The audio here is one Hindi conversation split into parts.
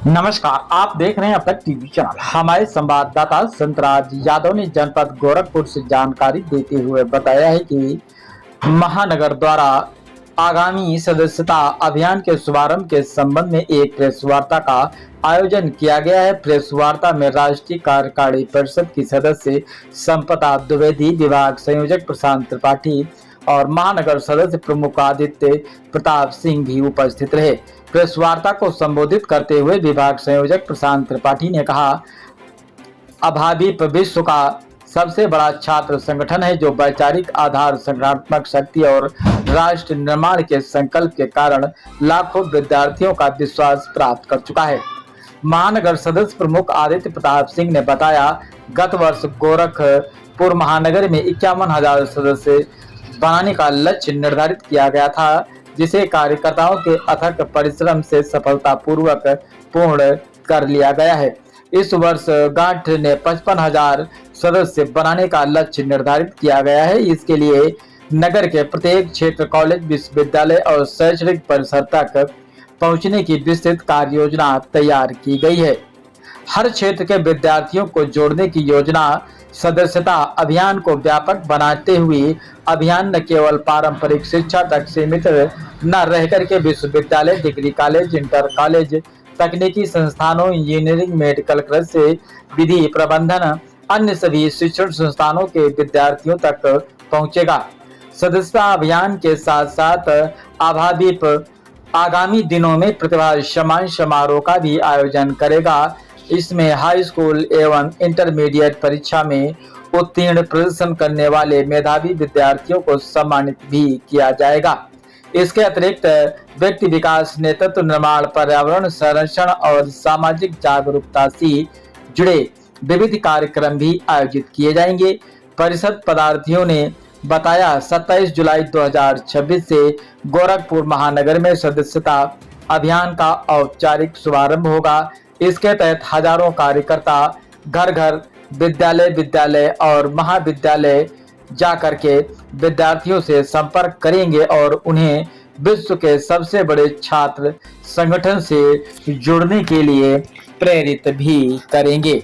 नमस्कार, आप देख रहे हैं अब तक टीवी चैनल। हमारे संवाददाता संतराज यादव ने जनपद गोरखपुर से जानकारी देते हुए बताया है कि महानगर द्वारा आगामी सदस्यता अभियान के शुभारंभ के संबंध में एक प्रेस वार्ता का आयोजन किया गया है। प्रेस वार्ता में राष्ट्रीय कार्यकारिणी परिषद की सदस्य संपदा द्विवेदी, विभाग संयोजक प्रशांत त्रिपाठी और महानगर सदस्य प्रमुख आदित्य प्रताप सिंह भी उपस्थित रहे। प्रेस वार्ता को संबोधित करते हुए विभाग संयोजक प्रशांत त्रिपाठी ने कहा, अभाविप विश्व का सबसे बड़ा छात्र संगठन है जो वैचारिक आधार, संगठनात्मक शक्ति और राष्ट्र निर्माण के संकल्प के कारण लाखों विद्यार्थियों का विश्वास प्राप्त कर चुका है। महानगर सदस्य प्रमुख आदित्य प्रताप सिंह ने बताया, गत वर्ष गोरखपुर महानगर में 51,000 सदस्य बनाने का लक्ष्य निर्धारित किया गया था, जिसे कार्यकर्ताओं के अथक परिश्रम से सफलतापूर्वक पूर्ण कर लिया गया है। इस वर्ष गांठ ने 55,000 सदस्य बनाने का लक्ष्य निर्धारित किया गया है। इसके लिए नगर के प्रत्येक क्षेत्र, कॉलेज, विश्वविद्यालय और शैक्षणिक परिसर तक पहुंचने की विस्तृत कार्य योजना तैयार की गई है। हर क्षेत्र के विद्यार्थियों को जोड़ने की योजना सदस्यता अभियान को व्यापक बनाते हुए अभियान न केवल पारंपरिक शिक्षा तक सीमित न रहकर के विश्वविद्यालय, डिग्री कॉलेज, इंटर कॉलेज, तकनीकी संस्थानों, इंजीनियरिंग, मेडिकल कॉलेज से विधि प्रबंधन, अन्य सभी शिक्षण संस्थानों के विद्यार्थियों तक पहुंचेगा। सदस्यता अभियान के साथ साथ अभाविप आगामी दिनों में प्रतिभा सम्मान समारोह का भी आयोजन करेगा। इसमें हाई स्कूल एवं इंटरमीडिएट परीक्षा में उत्तीर्ण प्रदर्शन करने वाले मेधावी विद्यार्थियों को सम्मानित भी किया जाएगा। इसके अतिरिक्त व्यक्ति विकास, नेतृत्व निर्माण, पर्यावरण संरक्षण और सामाजिक जागरूकता से जुड़े विविध कार्यक्रम भी आयोजित किए जाएंगे। परिषद पदाधिकारियों ने बताया, 27 जुलाई 2026 से गोरखपुर महानगर में सदस्यता अभियान का औपचारिक शुभारंभ होगा। इसके तहत हजारों कार्यकर्ता घर घर, विद्यालय और महाविद्यालय जाकर के विद्यार्थियों से संपर्क करेंगे और उन्हें विश्व के सबसे बड़े छात्र संगठन से जुड़ने के लिए प्रेरित भी करेंगे।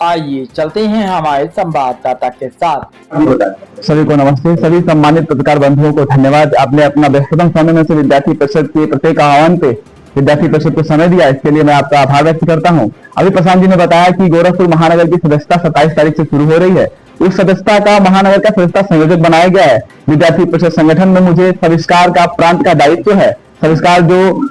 आइए चलते हैं हमारे संवाददाता के साथ। सभी को नमस्ते। सभी सम्मानित पत्रकार बंधुओं को धन्यवाद। आपने अपना व्यस्ततम समय में से विद्यार्थी परिषद के प्रत्येक आह्वान पे विद्यार्थी परिषद को समय दिया, इसके लिए मैं आपका आभार व्यक्त करता हूं। अभी प्रशांत जी ने बताया कि गोरखपुर महानगर की सदस्यता 27 तारीख से शुरू हो रही है। उस सदस्यता का महानगर का सदस्यता संयोजक बनाया गया है। विद्यार्थी परिषद संगठन में मुझे सविष्कार का प्रांत का दायित्व है। सविष्कार जो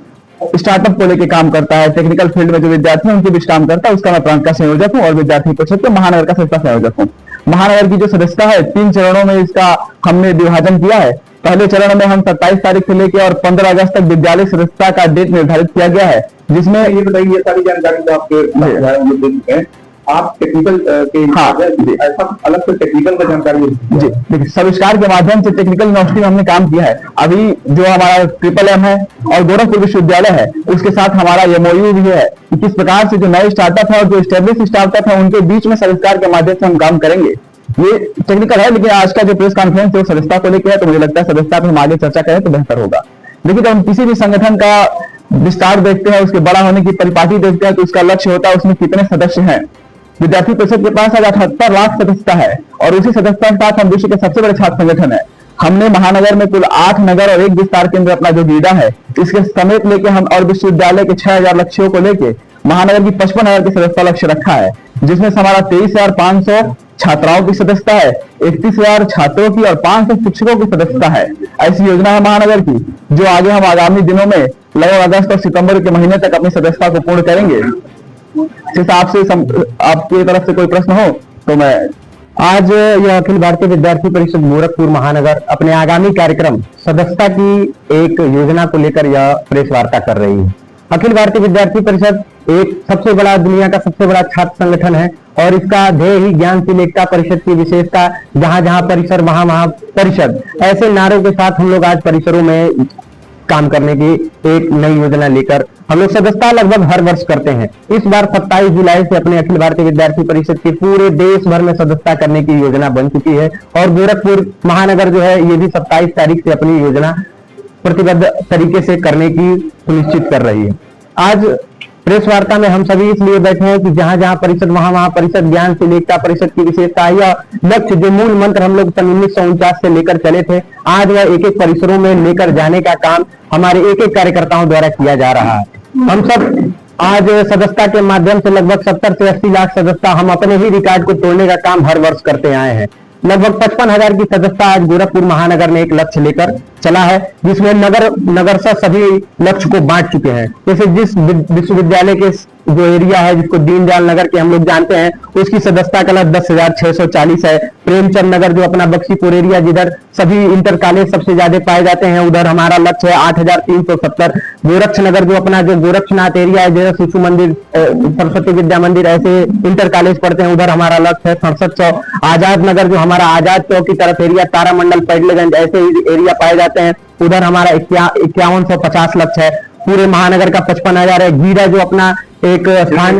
स्टार्टअप को लेकर काम करता है, टेक्निकल फील्ड में जो विद्यार्थी हैं उनके बीच काम करता है, उसका मैं प्रांत का संयोजक हूँ और विद्यार्थी परिषद के महानगर का सदस्यता संयोजक हूँ। महानगर की जो सदस्यता है 3 चरणों में इसका हमने विभाजन किया है। पहले चरण में हम 27 तारीख से लेकर और 15 अगस्त तक विद्यालय सदस्यता का डेट निर्धारित किया गया है, जिसमें ये बताइए ये सारी जानकारी जो आपके आप टेक्निकल के ऐसा अलग से टेक्निकल का जानकारी जी देखिए, सविष्कार के माध्यम से टेक्निकल यूनिवर्सिटी में हमने काम किया है। अभी जो हमारा ट्रिपल एम है और गोरखपुर विश्वविद्यालय है, उसके साथ हमारा एमओयू भी है कि किस प्रकार से जो नए स्टार्टअप है और जो स्टेब्लिश स्टार्टअप है उनके बीच में सविष्कार के माध्यम से हम काम करेंगे। ये टेक्निकल है, लेकिन आज का जो प्रेस कॉन्फ्रेंस है वो सदस्यता को लेकर है, तो मुझे लगता है सदस्यता पर हम आगे चर्चा करें तो बेहतर होगा। लेकिन जब हम किसी भी संगठन का विस्तार देखते हैं, उसके बड़ा होने की परिपाटी देखते हैं, तो उसका लक्ष्य होता है उसमें कितने सदस्य हैं। विद्यार्थी परिषद के पास आज 78 लाख सदस्यता है और उसी सदस्यता के साथ हम विश्व के सबसे बड़े छात्र संगठन है। हमने महानगर में कुल 8 नगर और 1 विस्तार केंद्र अपना जो गीड़ा है, इसके समेत लेके हम और विश्वविद्यालय के 6,000 लक्ष्यों को लेके महानगर की 55,000 की सदस्यता लक्ष्य रखा है, जिसमें से हमारा 23,500 छात्राओं की सदस्यता है, 31,000 छात्रों की और 500 शिक्षकों की सदस्यता है। ऐसी योजना है महानगर की, जो आगे हम आगामी दिनों में लगभग अगस्त और सितंबर के महीने तक अपनी सदस्यता को पूर्ण करेंगे। आपसे आपकी तरफ से कोई प्रश्न हो तो मैं आज यह अखिल भारतीय विद्यार्थी परिषद गोरखपुर महानगर अपने आगामी कार्यक्रम सदस्यता की एक योजना को लेकर यह प्रेस वार्ता कर रही है। अखिल भारतीय विद्यार्थी परिषद एक सबसे बड़ा, दुनिया का सबसे बड़ा छात्र संगठन है और इसका ध्येय ही ज्ञानशील एकता परिषद की विशेषता, जहां जहां परिसर वहां वहां परिषद, ऐसे नारों के साथ हम लोग आज परिसरों में काम करने की एक नई योजना लेकर हम लोग सदस्यता लगभग हर वर्ष करते हैं। इस बार 27 जुलाई से अपने अखिल भारतीय विद्यार्थी परिषद के पूरे देश भर में सदस्यता करने की योजना बन चुकी है और गोरखपुर महानगर जो है ये भी 27 तारीख से अपनी योजना प्रतिबद्ध तरीके से करने की सुनिश्चित कर रही है। आज प्रेस वार्ता में हम सभी इसलिए बैठे हैं कि जहां जहां परिषद वहां परिषद ज्ञान से एकता परिषद की विशेषता है। यह लक्ष्य जो मूल मंत्र हम लोग सन 1949 से लेकर चले थे, आज वह एक एक परिसरों में लेकर जाने का काम हमारे एक एक कार्यकर्ताओं द्वारा किया जा रहा है। हम सब आज सदस्यता के माध्यम से लगभग 70 से 80 लाख सदस्यता हम अपने ही रिकॉर्ड को तोड़ने का काम हर वर्ष करते आए हैं। लगभग 55,000 की सदस्यता आज गोरखपुर महानगर ने एक लक्ष्य लेकर चला है, जिसमें नगर से सभी लक्ष्य को बांट चुके हैं। जैसे जिस विश्वविद्यालय के जो एरिया है जिसको दीनदयाल नगर के हम लोग जानते हैं, उसकी सदस्यता का 10,640 है। प्रेमचंद नगर जो अपना बख्शीपुर एरिया जिधर सभी इंटर कॉलेज सबसे ज्यादा पाए जाते हैं, उधर हमारा लक्ष्य है 8,370। गोरक्ष नगर जो अपना जो गोरक्षनाथ एरिया है, जैसे शिशु मंदिर, सरस्वती विद्या मंदिर ऐसे इंटर कॉलेज पढ़ते हैं, उधर हमारा लक्ष्य है 6700। आजाद नगर जो हमारा आजाद चौक की तरफ एरिया, तारामंडल, पैडलेगंज ऐसे एरिया पाए जाते हैं, उधर हमारा 5150 लक्ष्य है। पूरे महानगर का 55,000 है। गीरा जो अपना एक स्थान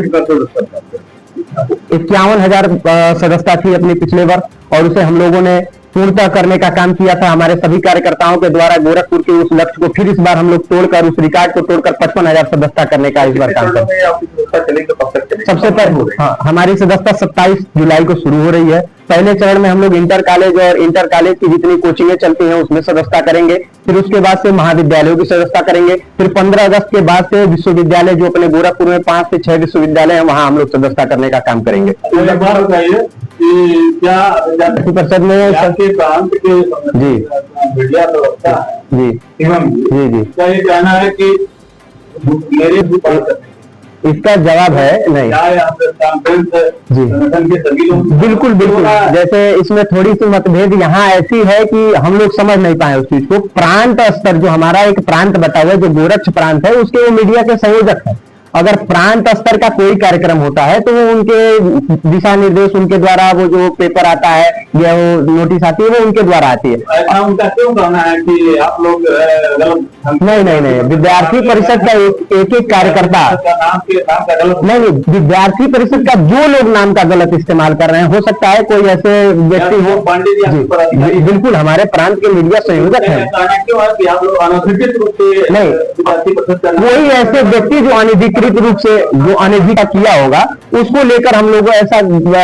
51,000 सदस्यता थी अपनी पिछले वर्ष, और उसे हम लोगों ने पूर्णतः करने का काम किया था हमारे सभी कार्यकर्ताओं के द्वारा। गोरखपुर के उस लक्ष्य को फिर इस बार हम लोग तोड़कर, उस रिकॉर्ड को तोड़कर 55,000 सदस्यता करने का इस बार काम कर। सबसे पहले हमारी सदस्यता 27 जुलाई को शुरू हो रही है। पहले चरण में हम लोग इंटर कॉलेज और इंटर कॉलेज की जितनी कोचिंगें चलती हैं उसमें सदस्यता करेंगे, फिर उसके बाद से महाविद्यालयों की सदस्यता करेंगे, फिर 15 अगस्त के बाद से विश्वविद्यालय जो अपने गोरखपुर में 5 से 6 विश्वविद्यालय हैं वहां हम लोग सदस्यता करने का काम करेंगे। एक बार बताइए कि क्या परिषद में आपके प्रांत के जी मीडिया व्यवस्था जी जी जी क्या ये कहना है कि मेरे इसका जवाब है नहीं जी, संगठन के सभी लोग बिल्कुल बिल्कुल। जैसे इसमें थोड़ी सी मतभेद यहाँ ऐसी है कि हम लोग समझ नहीं पाए उस चीज को। प्रांत स्तर जो हमारा एक प्रांत बता हुआ है, जो गोरक्ष प्रांत है, उसके वो मीडिया के संयोजक है। अगर प्रांत स्तर का कोई कार्यक्रम होता है तो वो उनके दिशा निर्देश, उनके द्वारा वो जो पेपर आता है या वो नोटिस आती है, वो उनके द्वारा आती है। ऐसा उनका क्यों कहना है कि आप लोग नहीं, विद्यार्थी परिषद का एक एक कार्यकर्ता नहीं, विद्यार्थी परिषद का जो लोग नाम का गलत इस्तेमाल कर रहे हैं, हो सकता है कोई ऐसे व्यक्ति हो। बिल्कुल हमारे प्रांत के मीडिया संयोजक हैं। नहीं, कोई ऐसे व्यक्ति जो अनधिकृत रूप से जो अनधिकृत किया होगा उसको लेकर हम लोग ऐसा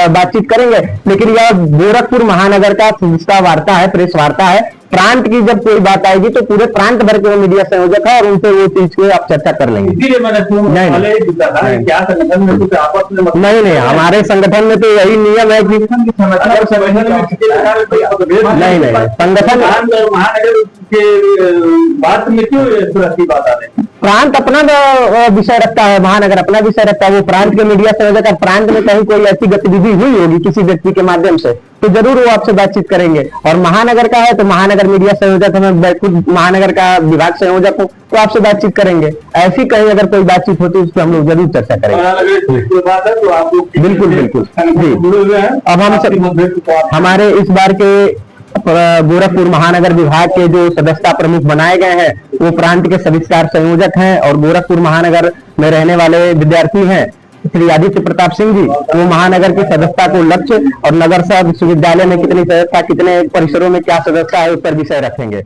बातचीत करेंगे। लेकिन यह गोरखपुर महानगर का संस्था वार्ता है, प्रेस वार्ता है। प्रांत की जब कोई बात आएगी तो पूरे प्रांत भर के वो मीडिया संयोजक है और उनसे वो चीज को आप चर्चा कर लेंगे। इसीलिए मैंने क्या संगठन में कुछ आपस में नहीं, हमारे संगठन में तो यही नियम है कि नहीं, संगठन महानगर के बात में क्यों ऐसी बात आ रही है? प्रांत अपना विषय रखता है, महानगर अपना विषय रखता है। वो प्रांत के मीडिया संयोजक है। प्रांत में कहीं कोई ऐसी गतिविधि हुई होगी किसी व्यक्ति के माध्यम से तो जरूर वो आपसे बातचीत करेंगे। और महानगर का है तो महानगर मीडिया संयोजक, मैं खुद महानगर का विभाग संयोजक हूँ, तो आपसे बातचीत करेंगे। ऐसी कहीं अगर कोई बातचीत होती है उस पर हम लोग जरूर चर्चा करेंगे। बिल्कुल जी। अब हम सब हमारे इस बार के गोरखपुर महानगर विभाग के जो सदस्यता प्रमुख बनाए गए हैं वो प्रांत के सविस्तार संयोजक हैं और गोरखपुर महानगर में रहने वाले विद्यार्थी हैं। श्री आदित्य प्रताप सिंह जी वो महानगर की सदस्यता को लक्ष्य और नगर विश्वविद्यालय में कितनी सदस्यता, कितने परिसरों में क्या सदस्यता है उस पर विषय रखेंगे।